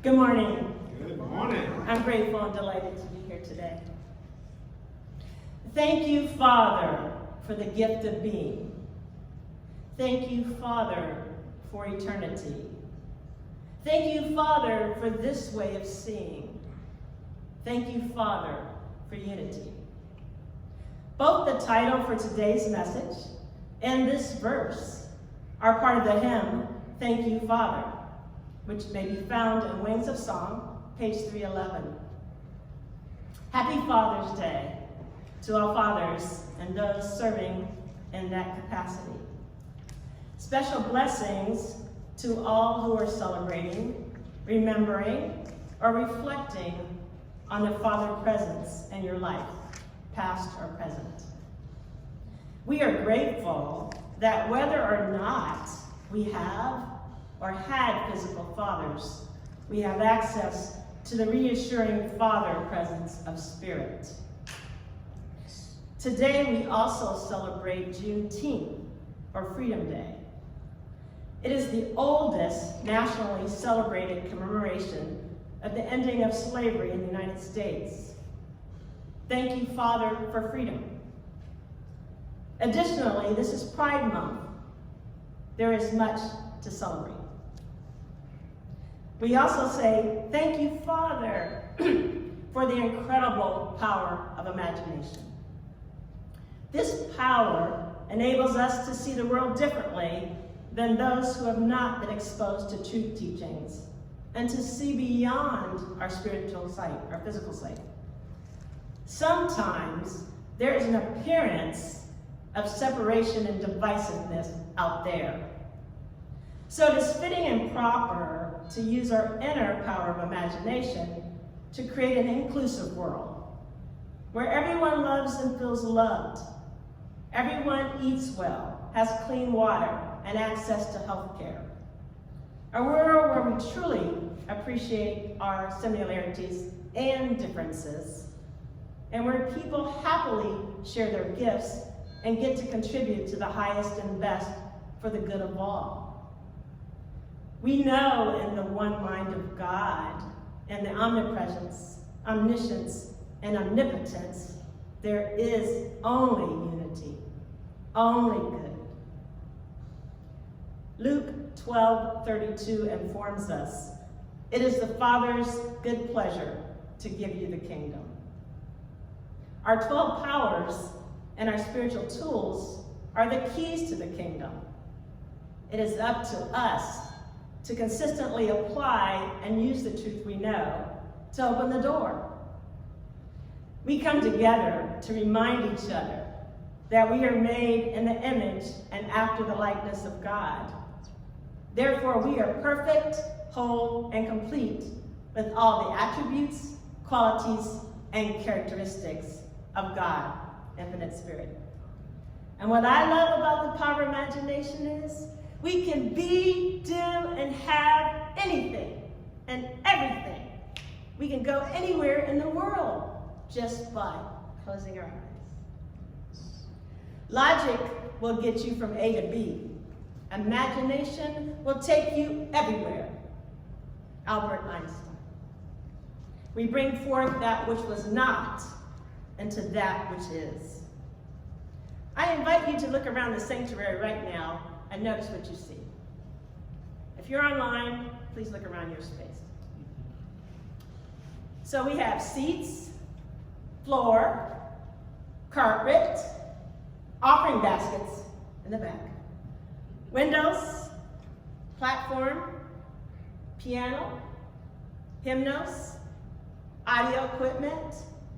Good morning. Good morning. I'm grateful and delighted to be here today. Thank you, Father, for the gift of being. Thank you, Father, for eternity. Thank you, Father, for this way of seeing. Thank you, Father, for unity. Both the title for today's message and this verse are part of the hymn, Thank You, Father, which may be found in Wings of Song, page 311. Happy Father's Day to all fathers and those serving in that capacity. Special blessings to all who are celebrating, remembering, or reflecting on the Father presence in your life, past or present. We are grateful that whether or not we have or had physical fathers, we have access to the reassuring Father presence of Spirit. Today we also celebrate Juneteenth, or Freedom Day. It is the oldest nationally celebrated commemoration of the ending of slavery in the United States. Thank you, Father, for freedom. Additionally, this is Pride Month. There is much to celebrate. We also say, thank you, Father, for the incredible power of imagination. This power enables us to see the world differently than those who have not been exposed to truth teachings, and to see beyond our spiritual sight, our physical sight. Sometimes there is an appearance of separation and divisiveness out there. So it is fitting and proper to use our inner power of imagination to create an inclusive world where everyone loves and feels loved, everyone eats well, has clean water, and access to health care. A world where we truly appreciate our similarities and differences, and where people happily share their gifts and get to contribute to the highest and best for the good of all. We know in the one mind of God and the omnipresence, omniscience, and omnipotence, there is only unity, only good. Luke 12:32 informs us, it is the Father's good pleasure to give you the kingdom. Our 12 powers and our spiritual tools are the keys to the kingdom. It is up to us to consistently apply and use the truth we know to open the door. We come together to remind each other that we are made in the image and after the likeness of God. Therefore, we are perfect, whole, and complete with all the attributes, qualities, and characteristics of God, infinite Spirit. And what I love about the power of imagination is we can be, do, and have anything and everything. We can go anywhere in the world just by closing our eyes. Logic will get you from A to B. Imagination will take you everywhere. Albert Einstein. We bring forth that which was not into that which is. I invite you to look around the sanctuary right now and notice what you see. If you're online, please look around your space. So we have seats, floor, carpet, offering baskets in the back, windows, platform, piano, hymnos, audio equipment,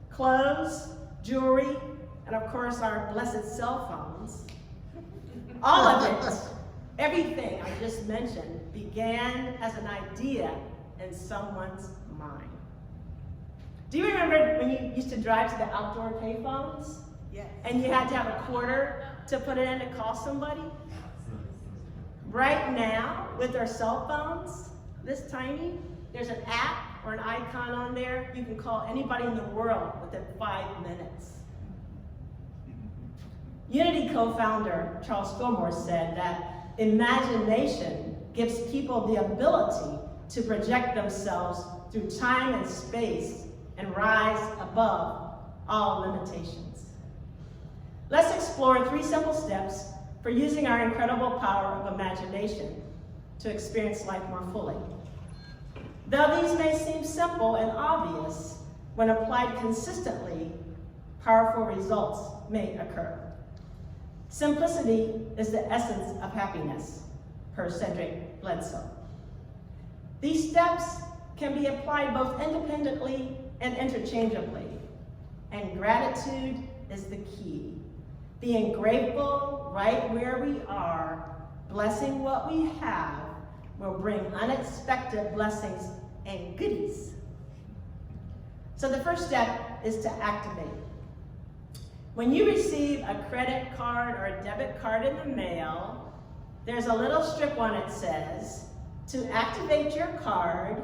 clothes, jewelry, and of course our blessed cell phones. All of it, everything I just mentioned, began as an idea in someone's mind. Do you remember when you used to drive to the outdoor payphones? Yes. And you had to have a quarter to put it in to call somebody? Right now, with our cell phones, this tiny, there's an app or an icon on there. You can call anybody in the world within 5 minutes. Unity co-founder Charles Fillmore said that imagination gives people the ability to project themselves through time and space and rise above all limitations. Let's explore 3 simple steps for using our incredible power of imagination to experience life more fully. Though these may seem simple and obvious, when applied consistently, powerful results may occur. Simplicity is the essence of happiness, per Cedric Bledsoe. These steps can be applied both independently and interchangeably, and gratitude is the key. Being grateful right where we are, blessing what we have, will bring unexpected blessings and goodies. So the first step is to activate. When you receive a credit card or a debit card in the mail, there's a little strip on it that says, to activate your card,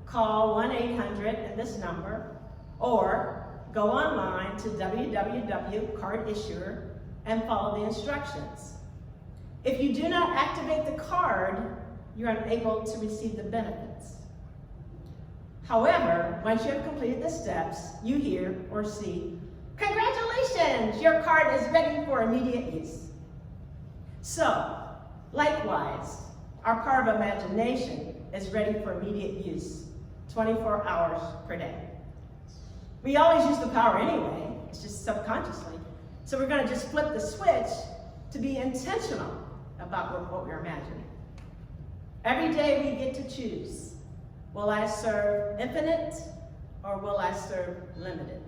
call 1-800 and this number, or go online to www.cardissuer and follow the instructions. If you do not activate the card, you're unable to receive the benefits. However, once you have completed the steps, you hear or see, "Congratulations, your card is ready for immediate use." So, likewise, our power of imagination is ready for immediate use, 24 hours per day. We always use the power anyway, it's just subconsciously. So we're going to just flip the switch to be intentional about what we're imagining. Every day we get to choose. Will I serve infinite or will I serve limited?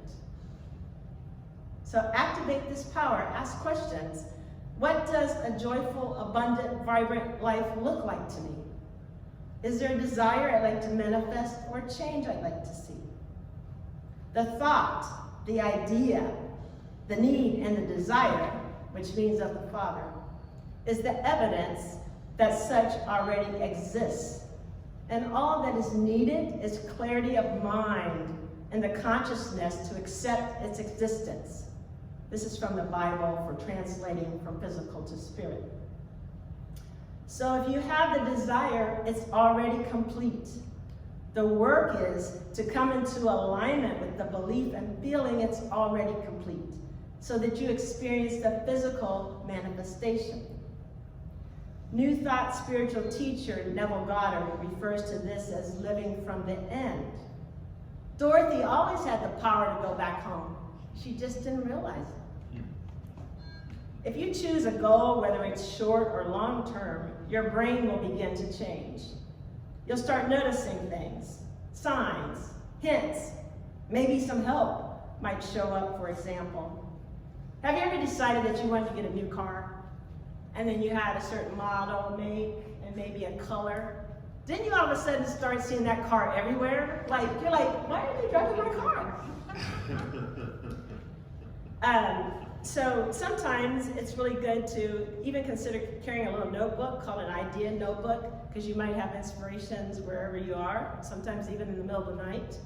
So activate this power, ask questions. What does a joyful, abundant, vibrant life look like to me? Is there a desire I'd like to manifest or change I'd like to see? The thought, the idea, the need, and the desire, which means of the Father, is the evidence that such already exists. And all that is needed is clarity of mind and the consciousness to accept its existence. This is from the Bible for translating from physical to spirit. So if you have the desire, it's already complete. The work is to come into alignment with the belief and feeling it's already complete, so that you experience the physical manifestation. New Thought spiritual teacher Neville Goddard refers to this as living from the end. Dorothy always had the power to go back home. She just didn't realize it. If you choose a goal, whether it's short or long term, your brain will begin to change. You'll start noticing things, signs, hints, maybe some help might show up, for example. Have you ever decided that you wanted to get a new car? And then you had a certain model, make, and maybe a color. Then you all of a sudden start seeing that car everywhere. You're like, why are they driving my car? So sometimes it's really good to even consider carrying a little notebook called an idea notebook, because you might have inspirations wherever you are, sometimes even in the middle of the night.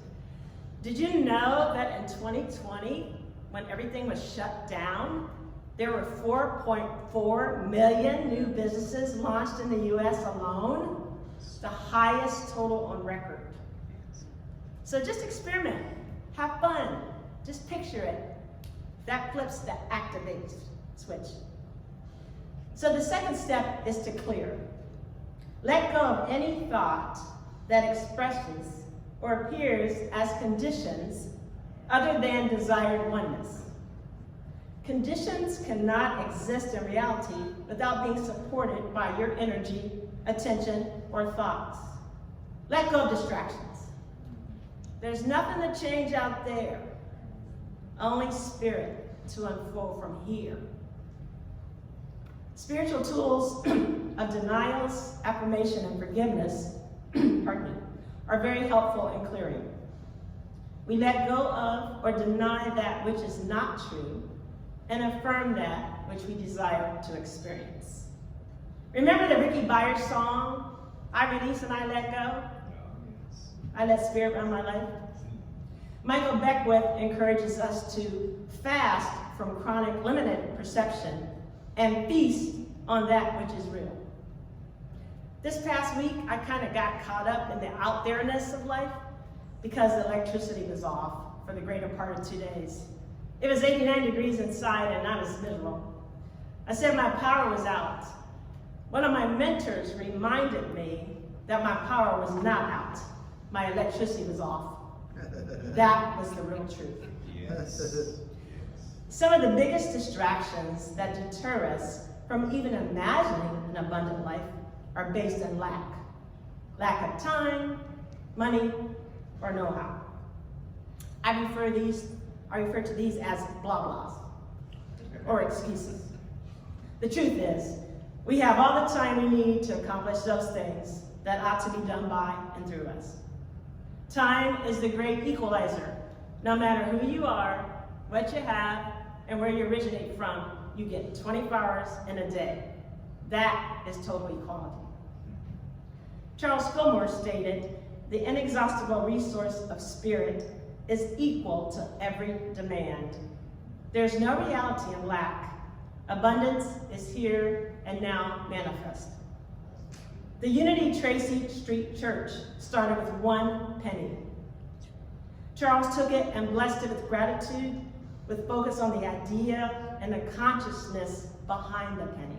Did you know that in 2020, when everything was shut down, there were 4.4 million new businesses launched in the US alone? The highest total on record. So just experiment, have fun, just picture it. That flips the activate switch. So the second step is to clear. Let go of any thought that expresses or appears as conditions other than desired oneness. Conditions cannot exist in reality without being supported by your energy, attention, or thoughts. Let go of distractions. There's nothing to change out there, only spirit to unfold from here. Spiritual tools of denials, affirmation, and forgiveness pardon me, are very helpful in clearing. We let go of or deny that which is not true and affirm that which we desire to experience. Remember the Ricky Byers song, I release and I let go? I let spirit run my life. Michael Beckwith encourages us to fast from chronic limited perception and feast on that which is real. This past week, I kind of got caught up in the out there-ness of life because the electricity was off for the greater part of 2 days. It was 89 degrees inside and I was miserable. I said my power was out. One of my mentors reminded me that my power was not out. My electricity was off. That was the real truth. Yes. Some of the biggest distractions that deter us from even imagining an abundant life are based on lack. Lack of time, money, or know-how. I refer to these as blah-blahs, or excuses. The truth is, we have all the time we need to accomplish those things that ought to be done by and through us. Time is the great equalizer. No matter who you are, what you have, and where you originate from, you get 24 hours in a day. That is total equality. Charles Fillmore stated, "The inexhaustible resource of spirit is equal to every demand. There's no reality in lack. Abundance is here and now manifest." The Unity Tracy Street Church started with 1 penny. Charles took it and blessed it with gratitude, with focus on the idea and the consciousness behind the penny.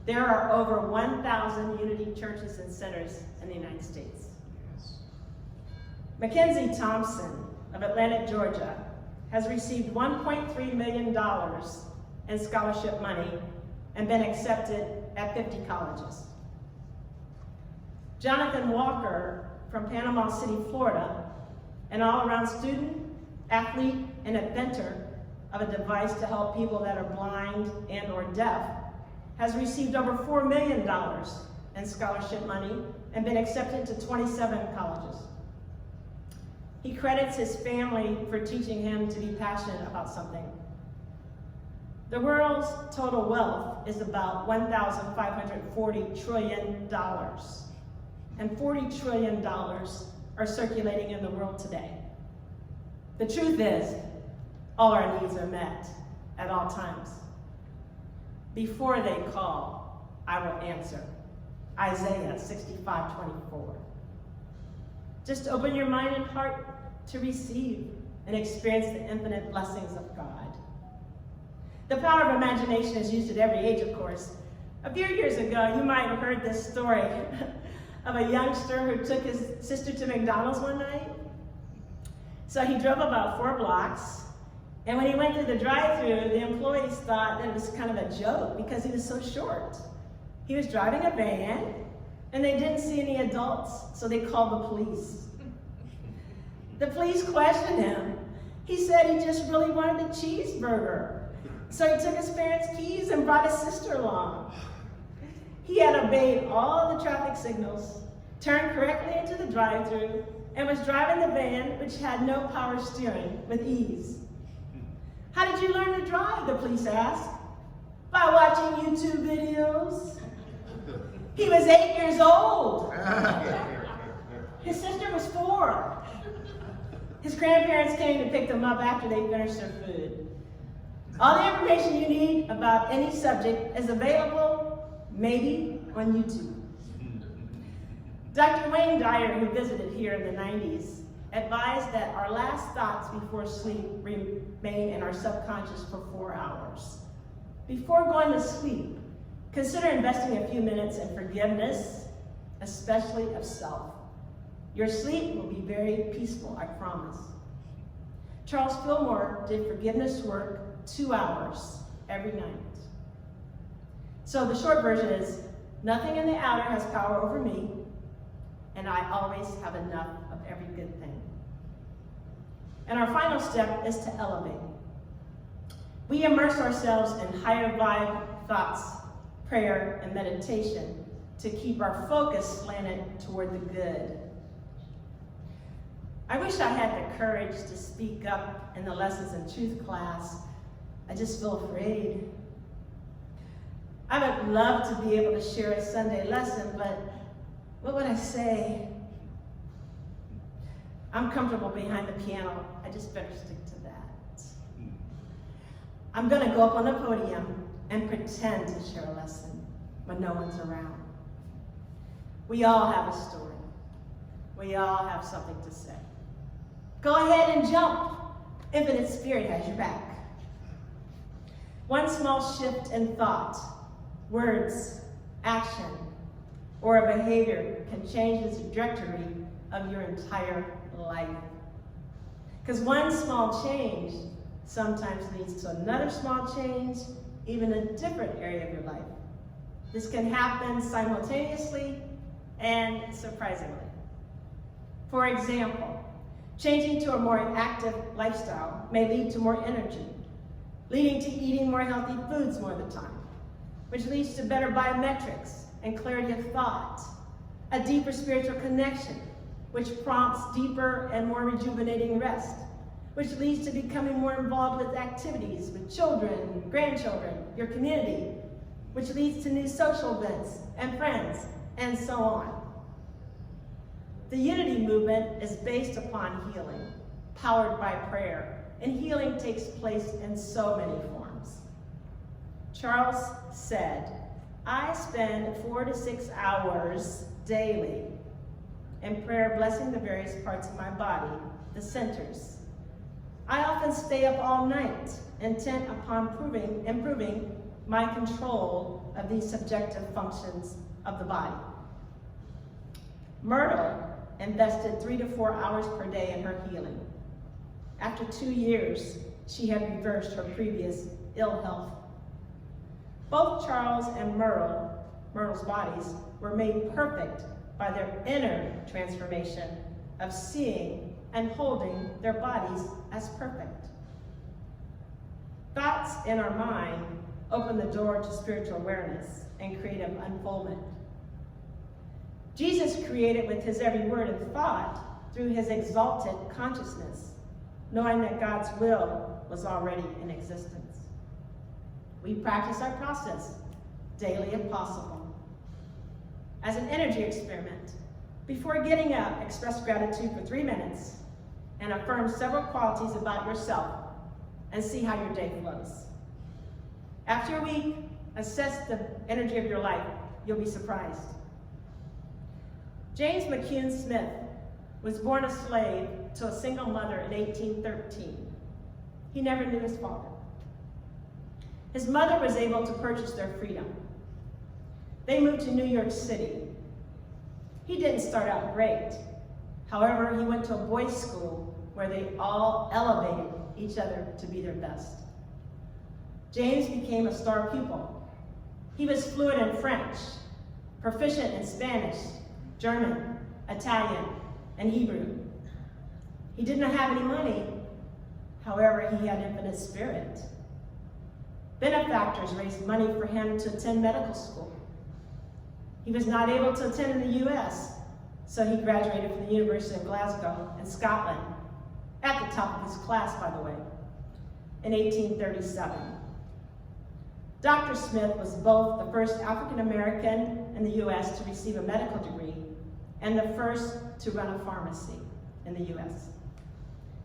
There are over 1,000 Unity churches and centers in the United States. Mackenzie Thompson of Atlanta, Georgia, has received $1.3 million in scholarship money and been accepted at 50 colleges. Jonathan Walker from Panama City, Florida, an all-around student, athlete, and inventor of a device to help people that are blind and or deaf, has received over $4 million in scholarship money and been accepted to 27 colleges. He credits his family for teaching him to be passionate about something. The world's total wealth is about $1,540 trillion, and $40 trillion are circulating in the world today. The truth is, all our needs are met at all times. Before they call, I will answer. Isaiah 65:24. Just open your mind and heart to receive and experience the infinite blessings of God. The power of imagination is used at every age, of course. A few years ago, you might have heard this story of a youngster who took his sister to McDonald's one night. So he drove about 4 blocks, and when he went through the drive-thru, the employees thought that it was kind of a joke because he was so short. He was driving a van, and they didn't see any adults, so they called the police. The police questioned him. He said he just really wanted a cheeseburger. So he took his parents' keys and brought his sister along. He had obeyed all the traffic signals, turned correctly into the drive-thru, and was driving the van, which had no power steering, with ease. "How did you learn to drive?" the police asked. "By watching YouTube videos." He was 8 years old. His sister was 4. His grandparents came to pick them up after they finished their food. All the information you need about any subject is available, maybe, on YouTube. Dr. Wayne Dyer, who visited here in the 90s, advised that our last thoughts before sleep remain in our subconscious for 4 hours. Before going to sleep, consider investing a few minutes in forgiveness, especially of self. Your sleep will be very peaceful, I promise. Charles Fillmore did forgiveness work 2 hours every night. So the short version is, nothing in the outer has power over me, and I always have enough of every good thing. And our final step is to elevate. We immerse ourselves in higher vibe thoughts, prayer, and meditation to keep our focus slanted toward the good. I wish I had the courage to speak up in the Lessons in Truth class. I just feel afraid. I would love to be able to share a Sunday lesson, but what would I say? I'm comfortable behind the piano. I just better stick to that. I'm going to go up on the podium and pretend to share a lesson when no one's around. We all have a story. We all have something to say. Go ahead and jump. Infinite Spirit has your back. One small shift in thought, words, action, or a behavior can change the trajectory of your entire life. Because one small change sometimes leads to another small change, even in a different area of your life. This can happen simultaneously and surprisingly. For example, changing to a more active lifestyle may lead to more energy, leading to eating more healthy foods more of the time, which leads to better biometrics and clarity of thought, a deeper spiritual connection, which prompts deeper and more rejuvenating rest, which leads to becoming more involved with activities with children, grandchildren, your community, which leads to new social events and friends, and so on. The Unity movement is based upon healing, powered by prayer, and healing takes place in so many forms. Charles said, I spend 4 to 6 hours daily in prayer, blessing the various parts of my body, the centers. I often stay up all night, intent upon improving my control of these subjective functions of the body. Myrtle invested 3 to 4 hours per day in her healing. After 2 years, she had reversed her previous ill health. Both Charles and Myrtle's bodies were made perfect by their inner transformation of seeing and holding their bodies as perfect. Thoughts in our mind open the door to spiritual awareness and creative unfoldment. Jesus created with his every word and thought through his exalted consciousness, knowing that God's will was already in existence. We practice our process daily if possible. As an energy experiment, before getting up, express gratitude for 3 minutes and affirm several qualities about yourself and see how your day flows. After a week, assess the energy of your life. You'll be surprised. James McCune Smith was born a slave to a single mother in 1813. He never knew his father. His mother was able to purchase their freedom. They moved to New York City. He didn't start out great. However, he went to a boys' school where they all elevated each other to be their best. James became a star pupil. He was fluent in French, proficient in Spanish, German, Italian, and Hebrew. He did not have any money. However, he had infinite spirit. Benefactors raised money for him to attend medical school. He was not able to attend in the US, so he graduated from the University of Glasgow in Scotland, at the top of his class, by the way, in 1837. Dr. Smith was both the first African American in the US to receive a medical degree and the first to run a pharmacy in the US.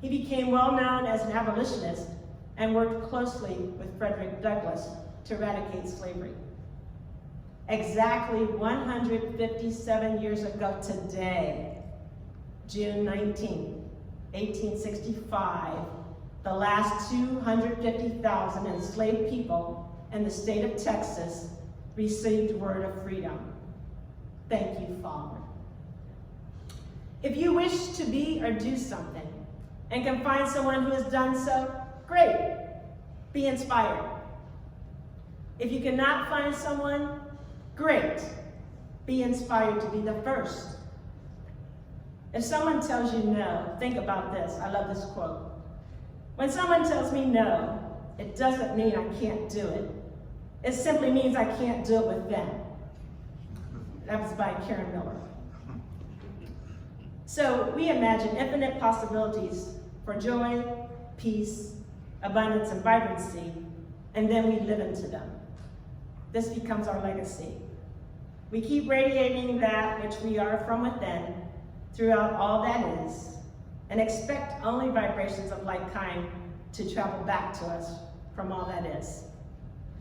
He became well known as an abolitionist and worked closely with Frederick Douglass to eradicate slavery. Exactly 157 years ago today, June 19, 1865, the last 250,000 enslaved people in the state of Texas received word of freedom. Thank you, Father. If you wish to be or do something and can find someone who has done so, great. Be inspired. If you cannot find someone, great. Be inspired to be the first. If someone tells you no, think about this. I love this quote. When someone tells me no, it doesn't mean I can't do it. It simply means I can't do it with them. That was by Karen Miller. So we imagine infinite possibilities for joy, peace, abundance, and vibrancy, and then we live into them. This becomes our legacy. We keep radiating that which we are from within throughout all that is, and expect only vibrations of like kind to travel back to us from all that is.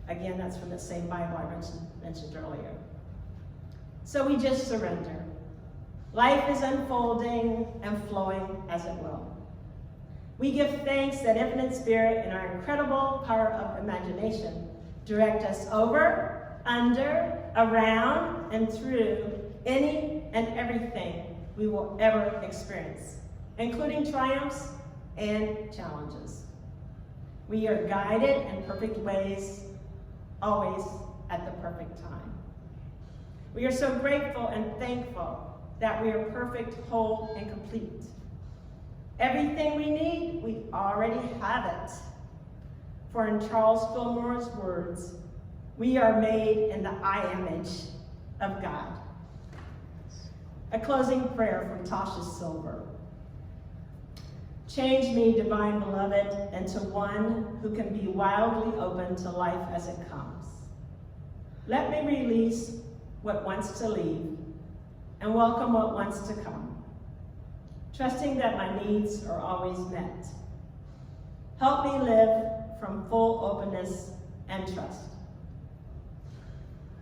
Again, that's from the same Bible I mentioned earlier. So we just surrender. Life is unfolding and flowing as it will. We give thanks that Infinite Spirit and our incredible power of imagination direct us over, under, around, and through any and everything we will ever experience, including triumphs and challenges. We are guided in perfect ways, always at the perfect time. We are so grateful and thankful that we are perfect, whole, and complete. Everything we need, we already have it. For in Charles Fillmore's words, we are made in the image of God. A closing prayer from Tasha Silver. Change me, divine beloved, into one who can be wildly open to life as it comes. Let me release what wants to leave and welcome what wants to come, trusting that my needs are always met. Help me live from full openness and trust.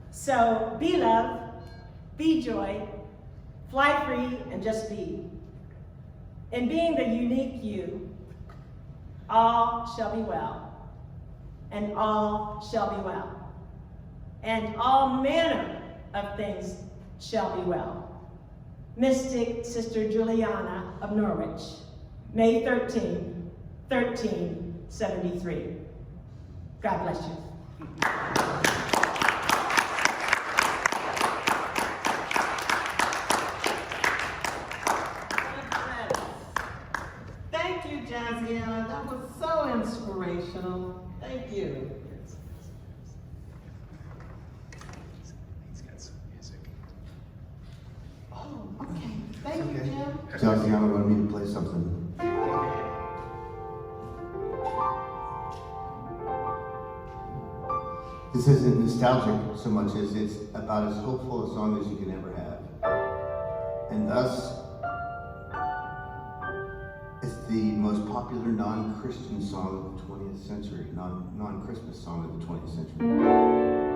So be love, be joy, fly free, and just be. In being the unique you, all shall be well, and all shall be well, and all manner of things shall be well. Mystic Sister Juliana of Norwich, May 13, 1373. God bless you. Thank you, Jasianna. That was so inspirational. Thank you. Oh, okay. Thank you, Jim. Jasianna wanted me to play something. This isn't nostalgic so much as it's about as hopeful a song as you can ever have. And thus, it's the most popular non-Christian song of the 20th century, non-Christmas song of the 20th century.